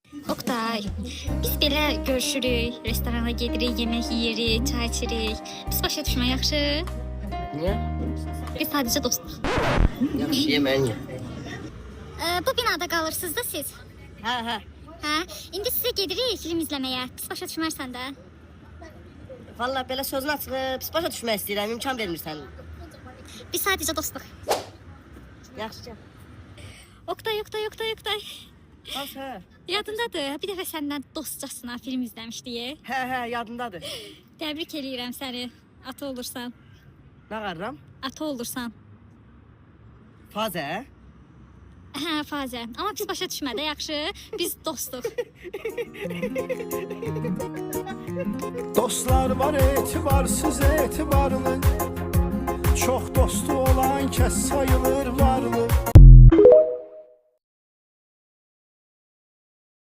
Oktay, biz belə görüşürük, restorana gedirik, yemək yeyirik, çay içirik. Biz başa düşmək yaxşı. Niyə? Biz sadəcə dostuq. Yaxşı, yeməyin ye. Bu binada qalırsınız da siz. Hə. Hə? İndi sizə gedirik film izləməyə. Biz başa düşmərsən də. Vallahi belə sözün açığı pis başa düşmək istəyirəm, imkan vermirsən. Biz sadəcə dostuq. Yaxşı. Oktay. Bas, hə. Yadındadır, bir dəfə səndən dostcasına film izləmişdik. Hə, yadındadır. Təbrik eləyirəm səni. Ata olursan. Nə qarram? Ata olursan. Fazə? Hə, Fazə. Amma biz başa düşmədə yaxşı. Biz dostuq. Dostlar var etibarsız etibarlı. Çok dostu olan kes sayılır varlı.